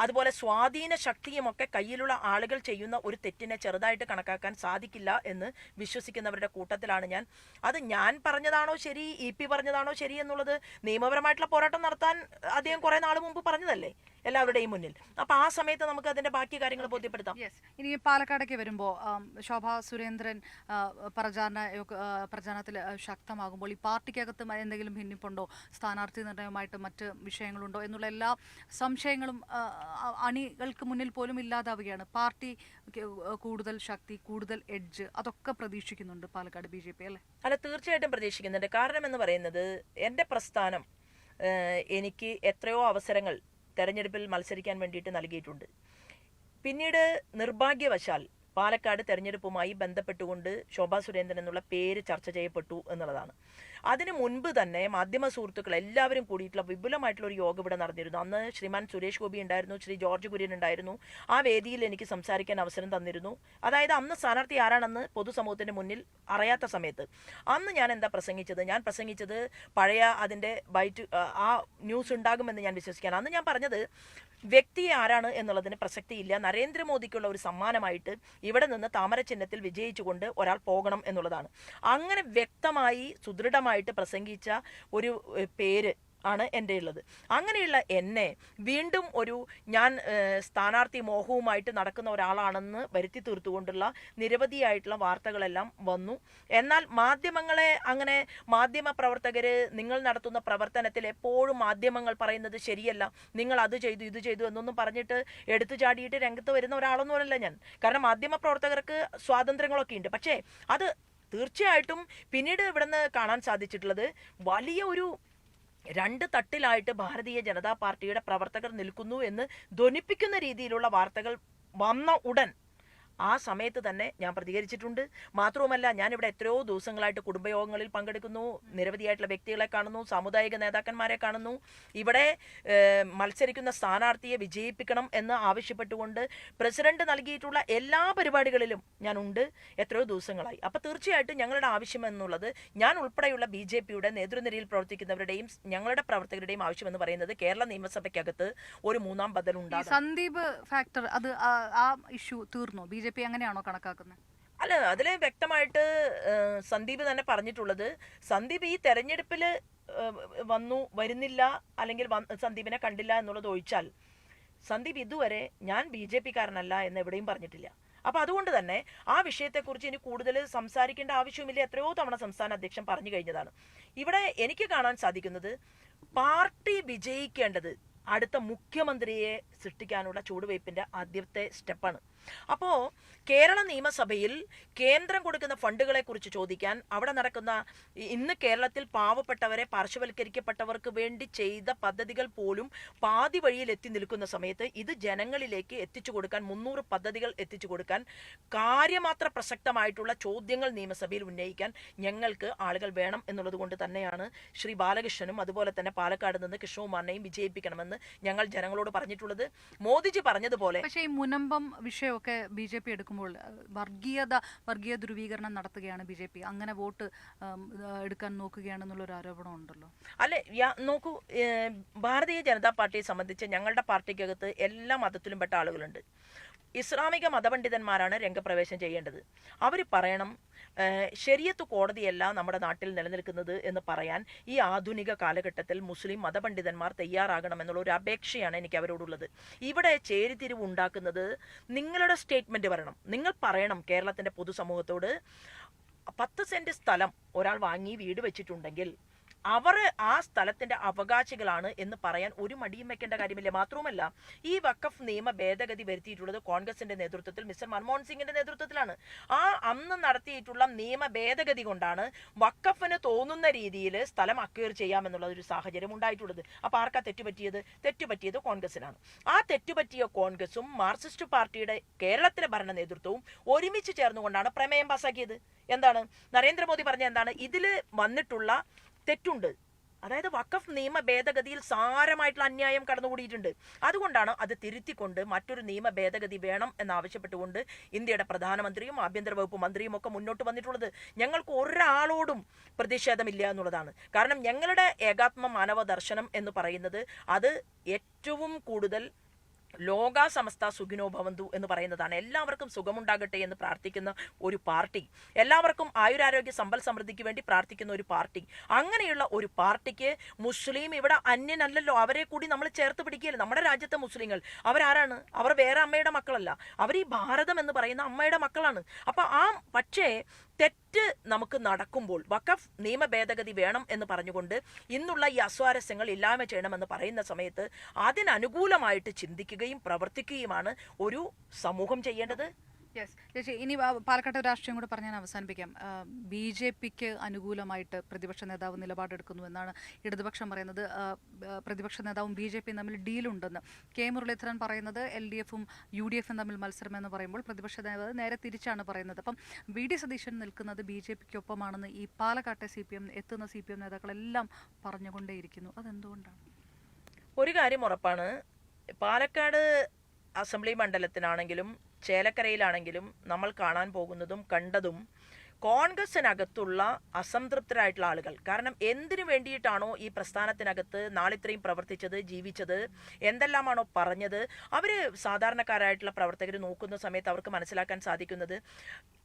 അതുപോലെ സ്വാധീന ശക്തിയുമൊക്കെ കയ്യിലുള്ള ആളുകൾ ചെയ്യുന്ന ഒരു തെറ്റിനെ ചെറുതായിട്ട് കണക്കാക്കാൻ സാധിക്കില്ല എന്ന് വിശ്വസിക്കുന്നവരുടെ കൂട്ടത്തിലാണ് ഞാൻ. അത് ഞാൻ പറഞ്ഞതാണോ ശരി, EP പറഞ്ഞതാണോ ശരി എന്നുള്ളത് നിയമപരമായിട്ടുള്ള പോരാട്ടം നടത്താൻ അദ്ദേഹം കുറെ നാൾ മുമ്പ് പറഞ്ഞതല്ലേ എല്ലാവരുടെയും മുന്നിൽ. അപ്പൊ ആ സമയത്ത് നമുക്ക് അതിന്റെ ബാക്കി കാര്യങ്ങൾ ബോധ്യപ്പെടുത്താം. ഇനി പാലക്കാടേക്ക് വരുമ്പോൾ ശോഭാ സുരേന്ദ്രൻ പ്രചാരണത്തിൽ ശക്തമാകുമ്പോൾ ഈ പാർട്ടിക്കകത്ത് എന്തെങ്കിലും ഭിന്നിപ്പുണ്ടോ, സ്ഥാനാർത്ഥി നിർണയവുമായിട്ട് മറ്റ് വിഷയങ്ങളുണ്ടോ എന്നുള്ള എല്ലാ സംശയങ്ങളും അണികൾക്ക് മുന്നിൽ പോലും ഇല്ലാതാവുകയാണ്. പാർട്ടി കൂടുതൽ ശക്തി, കൂടുതൽ എഡ്ജ് അതൊക്കെ പ്രതീക്ഷിക്കുന്നുണ്ട് പാലക്കാട് BJP അല്ലേ? അല്ല, തീർച്ചയായിട്ടും പ്രതീക്ഷിക്കുന്നുണ്ട്. കാരണം എന്ന് പറയുന്നത് എൻ്റെ പ്രസ്ഥാനം എനിക്ക് എത്രയോ അവസരങ്ങൾ തെരഞ്ഞെടുപ്പിൽ മത്സരിക്കാൻ വേണ്ടിയിട്ട് നൽകിയിട്ടുണ്ട്. പിന്നീട് നിർഭാഗ്യവശാൽ പാലക്കാട് തെരഞ്ഞെടുപ്പുമായി ബന്ധപ്പെട്ടുകൊണ്ട് ശോഭാ സുരേന്ദ്രൻ എന്നുള്ള പേര് ചർച്ച ചെയ്യപ്പെട്ടു എന്നുള്ളതാണ്. അതിനു മുൻപ് തന്നെ മാധ്യമ സുഹൃത്തുക്കൾ എല്ലാവരും കൂടിയിട്ടുള്ള വിപുലമായിട്ടുള്ള ഒരു യോഗം ഇവിടെ നടന്നിരുന്നു. അന്ന് ശ്രീമാൻ സുരേഷ് ഗോപി ഉണ്ടായിരുന്നു, ശ്രീ ജോർജ് കുര്യൻ ഉണ്ടായിരുന്നു. ആ വേദിയിൽ എനിക്ക് സംസാരിക്കാൻ അവസരം തന്നിരുന്നു. അതായത് അന്ന് സ്ഥാനാർത്ഥി ആരാണെന്ന് പൊതുസമൂഹത്തിന്റെ മുന്നിൽ അറിയാത്ത സമയത്ത് അന്ന് ഞാൻ എന്താ പ്രസംഗിച്ചത്? ഞാൻ പ്രസംഗിച്ചത് പഴയ അതിൻ്റെ ആ ന്യൂസ് ഉണ്ടാകുമെന്ന് ഞാൻ വിശ്വസിക്കുകയാണ്. അന്ന് ഞാൻ പറഞ്ഞത് വ്യക്തിയെ ആരാണ് എന്നുള്ളതിന് പ്രസക്തിയില്ല. നരേന്ദ്രമോദിക്കുള്ള ഒരു സമ്മാനമായിട്ട് ഇവിടെ നിന്ന് താമര ചിഹ്നത്തിൽ വിജയിച്ചുകൊണ്ട് ഒരാൾ പോകണം എന്നുള്ളതാണ്. അങ്ങനെ വ്യക്തമായി സുദൃഢമായിട്ട് പ്രസംഗിച്ച ഒരു പേര് ആണ് എൻ്റെ ഉള്ളത്. അങ്ങനെയുള്ള എന്നെ വീണ്ടും ഞാൻ സ്ഥാനാർത്ഥി മോഹവുമായിട്ട് നടക്കുന്ന ഒരാളാണെന്ന് വരുത്തി തീർത്തുകൊണ്ടുള്ള നിരവധിയായിട്ടുള്ള വാർത്തകളെല്ലാം വന്നു. എന്നാൽ മാധ്യമങ്ങളെ അങ്ങനെ മാധ്യമ പ്രവർത്തകര് നിങ്ങൾ നടത്തുന്ന പ്രവർത്തനത്തിൽ എപ്പോഴും മാധ്യമങ്ങൾ പറയുന്നത് ശരിയല്ല, നിങ്ങൾ അത് ചെയ്തു ഇത് ചെയ്തു എന്നൊന്നും പറഞ്ഞിട്ട് എടുത്തു ചാടിയിട്ട് രംഗത്ത് വരുന്ന ഒരാളൊന്നുമല്ല ഞാൻ. കാരണം മാധ്യമ പ്രവർത്തകർക്ക് സ്വാതന്ത്ര്യങ്ങളൊക്കെ ഉണ്ട്. പക്ഷേ അത് തീർച്ചയായിട്ടും പിന്നീട് ഇവിടുന്ന് കാണാൻ സാധിച്ചിട്ടുള്ളത് വലിയ ഒരു 2 തട്ടിലായിട്ട് ഭാരതീയ ജനതാ പാർട്ടിയുടെ പ്രവർത്തകർ നിൽക്കുന്നു എന്ന് ധ്വനിപ്പിക്കുന്ന രീതിയിലുള്ള വാർത്തകൾ വന്ന ഉടൻ ആ സമയത്ത് തന്നെ ഞാൻ പ്രതികരിച്ചിട്ടുണ്ട്. മാത്രവുമല്ല, ഞാനിവിടെ എത്രയോ ദിവസങ്ങളായിട്ട് കുടുംബയോഗങ്ങളിൽ പങ്കെടുക്കുന്നു, നിരവധിയായിട്ടുള്ള വ്യക്തികളെ കാണുന്നു, സാമുദായിക നേതാക്കന്മാരെ കാണുന്നു. ഇവിടെ മത്സരിക്കുന്ന സ്ഥാനാർത്ഥിയെ വിജയിപ്പിക്കണം എന്ന് ആവശ്യപ്പെട്ടുകൊണ്ട് പ്രസിഡന്റ് നൽകിയിട്ടുള്ള എല്ലാ പരിപാടികളിലും ഞാൻ ഉണ്ട് എത്രയോ ദിവസങ്ങളായി. അപ്പം തീർച്ചയായിട്ടും ഞങ്ങളുടെ ആവശ്യം എന്നുള്ളത്, ഞാൻ ഉൾപ്പെടെയുള്ള BJPയുടെ നേതൃനിരയിൽ പ്രവർത്തിക്കുന്നവരുടെയും ഞങ്ങളുടെ പ്രവർത്തകരുടെയും ആവശ്യം എന്ന് പറയുന്നത് കേരള നിയമസഭയ്ക്കകത്ത് ഒരു 3-ാം ബദൽ ഉണ്ടാകും. സന്ദീപ് ഫാക്ടർ അത് ആ ഇഷ്യൂ തീർന്നു? BJP അങ്ങനെയാണോ കണക്കാക്കുന്നത്? അല്ല, അതിൽ വ്യക്തമായിട്ട് സന്ദീപ് തന്നെ പറഞ്ഞിട്ടുള്ളത്, സന്ദീപ് ഈ തെരഞ്ഞെടുപ്പിൽ വരുന്നില്ല അല്ലെങ്കിൽ സന്ദീപിനെ കണ്ടില്ല എന്നുള്ളത് ഒഴിച്ചാൽ സന്ദീപ് ഇതുവരെ ഞാൻ BJPക്കാരനല്ല എന്ന് എവിടെയും പറഞ്ഞിട്ടില്ല. അപ്പൊ അതുകൊണ്ട് തന്നെ ആ വിഷയത്തെക്കുറിച്ച് ഇനി കൂടുതൽ സംസാരിക്കേണ്ട ആവശ്യമില്ല. എത്രയോ തവണ സംസ്ഥാന അധ്യക്ഷൻ പറഞ്ഞു കഴിഞ്ഞതാണ്. ഇവിടെ എനിക്ക് കാണാൻ സാധിക്കുന്നത് പാർട്ടി വിജയിക്കേണ്ടത് അടുത്ത മുഖ്യമന്ത്രിയെ സൃഷ്ടിക്കാനുള്ള ചുവടുവയ്പ്പിന്റെ ആദ്യത്തെ സ്റ്റെപ്പാണ്. അപ്പോൾ കേരള നിയമസഭയിൽ കേന്ദ്രം കൊടുക്കുന്ന ഫണ്ടുകളെ കുറിച്ച് ചോദിക്കാൻ, അവിടെ നടക്കുന്ന ഇന്ന് കേരളത്തിൽ പാവപ്പെട്ടവരെ പാർശ്വവൽക്കരിക്കപ്പെട്ടവർക്ക് വേണ്ടി ചെയ്ത പദ്ധതികൾ പോലും പാതി വഴിയിൽ എത്തി നിൽക്കുന്ന സമയത്ത് ഇത് ജനങ്ങളിലേക്ക് എത്തിച്ചു കൊടുക്കാൻ 300 പദ്ധതികൾ എത്തിച്ചു കൊടുക്കാൻ കാര്യമാത്ര പ്രസക്തമായിട്ടുള്ള ചോദ്യങ്ങൾ നിയമസഭയിൽ ഉന്നയിക്കാൻ ഞങ്ങൾക്ക് ആളുകൾ വേണം എന്നുള്ളത് കൊണ്ട് തന്നെയാണ് ശ്രീ ബാലകൃഷ്ണനും അതുപോലെ തന്നെ പാലക്കാട് നിന്ന് കൃഷ്ണകുമാറിനെയും വിജയിപ്പിക്കണമെന്ന് ഞങ്ങൾ ജനങ്ങളോട് പറഞ്ഞിട്ടുള്ളത്. മോദിജി പറഞ്ഞതുപോലെ പക്ഷേ ഈ മുനമ്പം വിഷയമൊക്കെ BJP എടുക്കുമ്പോൾ വർഗീയ ധ്രുവീകരണം നടത്തുകയാണ് BJP, അങ്ങനെ വോട്ട് എടുക്കാൻ നോക്കുകയാണെന്നുള്ളൊരു ആരോപണം ഉണ്ടല്ലോ. അല്ലെ, നോക്കൂ, ഭാരതീയ ജനതാ പാർട്ടിയെ സംബന്ധിച്ച് ഞങ്ങളുടെ പാർട്ടിക്കകത്ത് എല്ലാ മതത്തിലും പെട്ട ആളുകളുണ്ട്. ഇസ്ലാമിക മതപണ്ഡിതന്മാരാണ് രംഗപ്രവേശം ചെയ്യേണ്ടത്. അവർ പറയണം ശരിയത്ത് കോടതിയല്ല നമ്മുടെ നാട്ടിൽ നിലനിൽക്കുന്നത് എന്ന് പറയാൻ ഈ ആധുനിക കാലഘട്ടത്തിൽ മുസ്ലിം മതപണ്ഡിതന്മാർ തയ്യാറാകണമെന്നുള്ള ഒരു അപേക്ഷയാണ് എനിക്ക് അവരോടുള്ളത്. ഇവിടെ ചേരിതിരിവ് ഉണ്ടാക്കുന്നത് നിങ്ങളുടെ സ്റ്റേറ്റ്മെന്റ് വരണം. നിങ്ങൾ പറയണം കേരളത്തിന്റെ പൊതുസമൂഹത്തോട്, 10 സെന്റ് സ്ഥലം ഒരാൾ വാങ്ങി വീട് വെച്ചിട്ടുണ്ടെങ്കിൽ അവർ ആ സ്ഥലത്തിന്റെ അവകാശികളാണ് എന്ന് പറയാൻ ഒരു മടിയും വെക്കേണ്ട കാര്യമില്ല. മാത്രവുമല്ല, ഈ വഖഫ് നിയമ ഭേദഗതി വരുത്തിയിട്ടുള്ളത് കോൺഗ്രസിന്റെ നേതൃത്വത്തിൽ, മിസ്റ്റർ മൻമോഹൻ സിംഗിന്റെ നേതൃത്വത്തിലാണ്. ആ അന്ന് നടത്തിയിട്ടുള്ള നിയമ ഭേദഗതി കൊണ്ടാണ് വഖഫിന് തോന്നുന്ന രീതിയിൽ സ്ഥലം അക്വയർ ചെയ്യാമെന്നുള്ള ഒരു സാഹചര്യം ഉണ്ടായിട്ടുള്ളത്. അപ്പൊ ആർക്കാ തെറ്റുപറ്റിയത് കോൺഗ്രസിനാണ്. ആ തെറ്റുപറ്റിയ കോൺഗ്രസും മാർക്സിസ്റ്റ് പാർട്ടിയുടെ കേരളത്തിലെ ഭരണ നേതൃത്വവും ഒരുമിച്ച് ചേർന്നുകൊണ്ടാണ് പ്രമേയം പാസാക്കിയത്. എന്താണ് നരേന്ദ്രമോദി പറഞ്ഞ എന്താണ്, ഇതില് വന്നിട്ടുള്ള തെറ്റുണ്ട്, അതായത് വഖഫ് നിയമ ഭേദഗതിയിൽ സാരമായിട്ടുള്ള അന്യായം കടന്നുകൂടിയിട്ടുണ്ട്. അതുകൊണ്ടാണ് അത് തിരുത്തിക്കൊണ്ട് മറ്റൊരു നിയമ ഭേദഗതി വേണം എന്നാവശ്യപ്പെട്ടുകൊണ്ട് ഇന്ത്യയുടെ പ്രധാനമന്ത്രിയും ആഭ്യന്തര വകുപ്പ് മന്ത്രിയും ഒക്കെ മുന്നോട്ട് വന്നിട്ടുള്ളത്. ഞങ്ങൾക്ക് ഒരാളോടും പ്രതിഷേധമില്ല എന്നുള്ളതാണ്. കാരണം ഞങ്ങളുടെ ഏകാത്മ മാനവ ദർശനം എന്ന് പറയുന്നത് അത് ഏറ്റവും കൂടുതൽ ലോക സമസ്ത സുഖിനോ ഭവന്തു എന്ന് പറയുന്നതാണ്. എല്ലാവർക്കും സുഖമുണ്ടാകട്ടെ എന്ന് പ്രാർത്ഥിക്കുന്ന ഒരു പാർട്ടി, എല്ലാവർക്കും ആയുരാരോഗ്യ സമ്പൽ സമൃദ്ധിക്ക് വേണ്ടി പ്രാർത്ഥിക്കുന്ന ഒരു പാർട്ടി. അങ്ങനെയുള്ള ഒരു പാർട്ടിക്ക് മുസ്ലിം ഇവിടെ അന്യനല്ലല്ലോ, അവരെ കൂടി നമ്മൾ ചേർത്ത് പിടിക്കുകയല്ലേ. നമ്മുടെ രാജ്യത്തെ മുസ്ലിങ്ങൾ അവരാരാണ്? അവർ വേറെ അമ്മയുടെ മക്കളല്ല, അവർ ഈ ഭാരതം എന്ന് പറയുന്ന അമ്മയുടെ മക്കളാണ്. അപ്പൊ പക്ഷേ തെറ്റ് നമുക്ക് നടക്കുമ്പോൾ വഖഫ് നിയമ ഭേദഗതി വേണം എന്ന് പറഞ്ഞുകൊണ്ട് ഇന്നുള്ള ഈ അസ്വാരസ്യങ്ങൾ ഇല്ലായ്മ ചെയ്യണമെന്ന് പറയുന്ന സമയത്ത് അതിനനുകൂലമായിട്ട് ചിന്തിക്കുകയും പ്രവർത്തിക്കുകയുമാണ് ഒരു സമൂഹം ചെയ്യേണ്ടത്. ചേച്ചി, ഇനി പാലക്കാട്ടെ രാഷ്ട്രീയം കൂടെ പറഞ്ഞാൽ അവസാനിപ്പിക്കാം. BJPക്ക് അനുകൂലമായിട്ട് പ്രതിപക്ഷ നേതാവ് നിലപാടെടുക്കുന്നു എന്നാണ് ഇടതുപക്ഷം പറയുന്നത്. പ്രതിപക്ഷ നേതാവും BJPയും തമ്മിൽ ഡീലുണ്ടെന്ന് കെ മുരളീധരൻ പറയുന്നത്. LDFും UDFും തമ്മിൽ മത്സരമെന്ന് പറയുമ്പോൾ പ്രതിപക്ഷ നേതാവ് നേരെ തിരിച്ചാണ് പറയുന്നത്. അപ്പം VD സതീശൻ നിൽക്കുന്നത് BJPക്കൊപ്പമാണെന്ന് ഈ പാലക്കാട്ടെ എത്തുന്ന CPM നേതാക്കളെല്ലാം പറഞ്ഞുകൊണ്ടേയിരിക്കുന്നു. അതെന്തുകൊണ്ടാണ്? ഒരു കാര്യം ഉറപ്പാണ്, പാലക്കാട് അസംബ്ലി മണ്ഡലത്തിനാണെങ്കിലും ചേലക്കരയിലാണെങ്കിലും നമ്മൾ കാണാൻ പോകുന്നതും കണ്ടതും കോൺഗ്രസിനകത്തുള്ള അസംതൃപ്തരായിട്ടുള്ള ആളുകൾ. കാരണം എന്തിനു വേണ്ടിയിട്ടാണോ ഈ പ്രസ്ഥാനത്തിനകത്ത് നാളിത്രയും പ്രവർത്തിച്ചത്, ജീവിച്ചത്, എന്തെല്ലാമാണോ പറഞ്ഞത്, അവര് സാധാരണക്കാരായിട്ടുള്ള പ്രവർത്തകർ നോക്കുന്ന സമയത്ത് അവർക്ക് മനസ്സിലാക്കാൻ സാധിക്കുന്നത്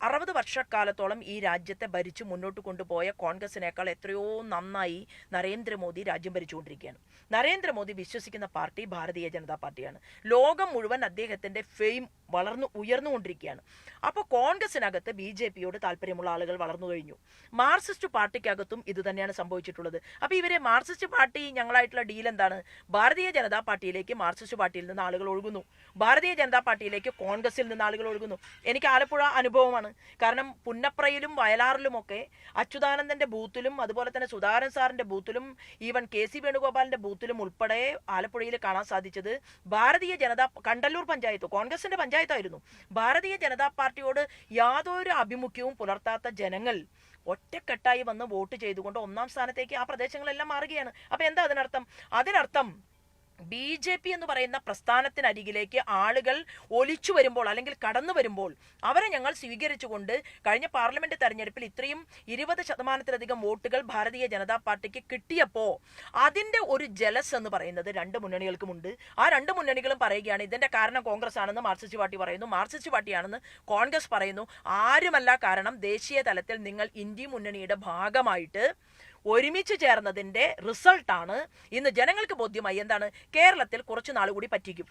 60 വർഷക്കാലത്തോളം ഈ രാജ്യത്തെ ഭരിച്ചു മുന്നോട്ട് കൊണ്ടുപോയ കോൺഗ്രസിനേക്കാൾ എത്രയോ നന്നായി നരേന്ദ്രമോദി രാജ്യം ഭരിച്ചുകൊണ്ടിരിക്കുകയാണ്. നരേന്ദ്രമോദി വിശ്വസിക്കുന്ന പാർട്ടി ഭാരതീയ ജനതാ പാർട്ടിയാണ്. ലോകം മുഴുവൻ അദ്ദേഹത്തിന്റെ ഫെയിം ഉയർന്നുകൊണ്ടിരിക്കുകയാണ്. അപ്പോൾ കോൺഗ്രസിനകത്ത് BJPയോട് താല്പര്യമുള്ള ആളുകൾ വളർന്നു കഴിഞ്ഞു. മാർക്സിസ്റ്റ് പാർട്ടിക്കകത്തും ഇത് തന്നെയാണ് സംഭവിച്ചിട്ടുള്ളത്. അപ്പൊ ഇവരെ മാർക്സിസ്റ്റ് പാർട്ടി ഞങ്ങളായിട്ടുള്ള ഡീൽ എന്താണ്? ഭാരതീയ ജനതാ പാർട്ടിയിലേക്ക് മാർക്സിസ്റ്റ് പാർട്ടിയിൽ നിന്ന് ആളുകൾ ഒഴുകുന്നു, ഭാരതീയ ജനതാ പാർട്ടിയിലേക്ക് കോൺഗ്രസിൽ നിന്ന് ആളുകൾ ഒഴുകുന്നു. എനിക്ക് ആലപ്പുഴ അനുഭവമാണ്. കാരണം പുന്നപ്രയിലും വയലാറിലുമൊക്കെ അച്യുതാനന്ദന്റെ ബൂത്തിലും അതുപോലെ തന്നെ സുധാകരൻ സാറിന്റെ ബൂത്തിലും ഈവൻ KC വേണുഗോപാലിന്റെ ബൂത്തിലും ഉൾപ്പെടെ ആലപ്പുഴയിൽ കാണാൻ സാധിച്ചത് ഭാരതീയ ജനതാ കണ്ടല്ലൂർ പഞ്ചായത്ത് കോൺഗ്രസിന്റെ പഞ്ചായത്തായിരുന്നു. ഭാരതീയ ജനതാ പാർട്ടിയോട് യാതൊരു അഭിമുഖ്യവും പുലർത്താത്ത ജനങ്ങൾ ഒറ്റക്കെട്ടായി വന്ന് വോട്ട് ചെയ്തുകൊണ്ട് 1ാം സ്ഥാനത്തേക്ക് ആ പ്രദേശങ്ങളെല്ലാം മാറുകയാണ്. അപ്പൊ എന്താ അതിനർത്ഥം BJP എന്ന് പറയുന്ന പ്രസ്ഥാനത്തിനരികിലേക്ക് ആളുകൾ ഒലിച്ചു വരുമ്പോൾ അല്ലെങ്കിൽ കടന്നു വരുമ്പോൾ അവരെ ഞങ്ങൾ സ്വീകരിച്ചുകൊണ്ട് കഴിഞ്ഞ പാർലമെന്റ് തെരഞ്ഞെടുപ്പിൽ ഇത്രയും 20% വോട്ടുകൾ ഭാരതീയ ജനതാ പാർട്ടിക്ക് കിട്ടിയപ്പോ അതിന്റെ ഒരു ജലസ് എന്ന് പറയുന്നത് 2 മുന്നണികൾക്കുമുണ്ട്. ആ 2 മുന്നണികളും പറയുകയാണ് ഇതിന്റെ കാരണം കോൺഗ്രസ് ആണെന്ന് മാർക്സിസ്റ്റ് പാർട്ടി പറയുന്നു, മാർക്സിസ്റ്റ് പാർട്ടിയാണെന്ന് കോൺഗ്രസ് പറയുന്നു. ആരുമല്ല കാരണം ദേശീയ തലത്തിൽ നിങ്ങൾ ഇന്ത്യ മുന്നണിയുടെ ഭാഗമായിട്ട് ഒരുമിച്ച് ചേർന്നതിന്റെ റിസൾട്ടാണ് ഇന്ന് ജനങ്ങൾക്ക് ബോധ്യമായി. എന്താണ്? കേരളത്തിൽ കുറച്ചു നാളുകൂടി പറ്റിക്കും,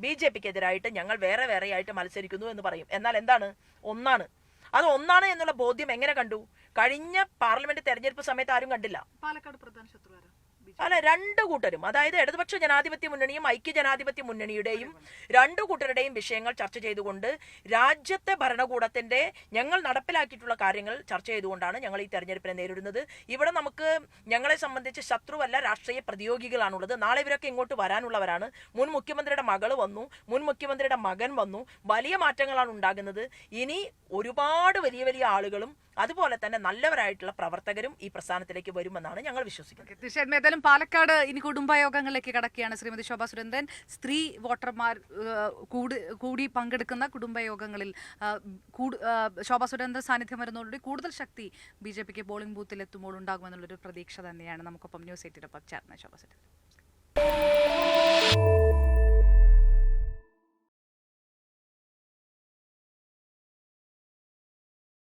BJPക്കെതിരായിട്ട് ഞങ്ങൾ വേറെ ആയിട്ട് മത്സരിക്കുന്നു എന്ന് പറയും. എന്നാൽ എന്താണ്? ഒന്നാണ് എന്നുള്ള ബോധ്യം എങ്ങനെ കണ്ടു? കഴിഞ്ഞ പാർലമെന്റ് തെരഞ്ഞെടുപ്പ് സമയത്ത് ആരും കണ്ടില്ല. പാലക്കാട് പ്രധാന ശത്രു അല്ല, 2 കൂട്ടരും, അതായത് ഇടതുപക്ഷ ജനാധിപത്യ മുന്നണിയും ഐക്യ ജനാധിപത്യ മുന്നണിയുടെയും 2 കൂട്ടരുടെയും വിഷയങ്ങൾ ചർച്ച ചെയ്തുകൊണ്ട് രാജ്യത്തെ ഭരണകൂടത്തിന്റെ ഞങ്ങൾ നടപ്പിലാക്കിയിട്ടുള്ള കാര്യങ്ങൾ ചർച്ച ചെയ്തുകൊണ്ടാണ് ഞങ്ങൾ ഈ തെരഞ്ഞെടുപ്പിനെ നേരിടുന്നത്. ഇവിടെ നമുക്ക് ഞങ്ങളെ സംബന്ധിച്ച് ശത്രുവല്ല, രാഷ്ട്രീയ പ്രതിയോഗികളാണുള്ളത്. നാളെ ഇവരൊക്കെ ഇങ്ങോട്ട് വരാനുള്ളവരാണ്. മുൻ മുഖ്യമന്ത്രിയുടെ മകൾ വന്നു, മുൻ മുഖ്യമന്ത്രിയുടെ മകൻ വന്നു, വലിയ മാറ്റങ്ങളാണ് ഉണ്ടാകുന്നത്. ഇനി ഒരുപാട് വലിയ ആളുകളും അതുപോലെ തന്നെ നല്ലവരായിട്ടുള്ള പ്രവർത്തകരും ഈ പ്രസ്ഥാനത്തിലേക്ക് വരുമെന്നാണ് ഞങ്ങൾ വിശ്വസിക്കുന്നത്. തീർച്ചയായും. ഏതായാലും പാലക്കാട് ഇനി കുടുംബയോഗങ്ങളിലേക്ക് കടക്കുകയാണ് ശ്രീമതി ശോഭാ സുരേന്ദ്രൻ. സ്ത്രീ വോട്ടർമാർ കൂടി പങ്കെടുക്കുന്ന കുടുംബയോഗങ്ങളിൽ ശോഭാ സുരേന്ദ്രൻ സാന്നിധ്യം വരുന്നതോടുകൂടി കൂടുതൽ ശക്തി BJPക്ക് പോളിംഗ് ബൂത്തിൽ എത്തുമ്പോൾ ഉണ്ടാകുമെന്നുള്ളൊരു പ്രതീക്ഷ തന്നെയാണ്. നമുക്കൊപ്പം ന്യൂസ് 8 ചേർന്ന ശോഭാ സുരേന്ദ്രൻ.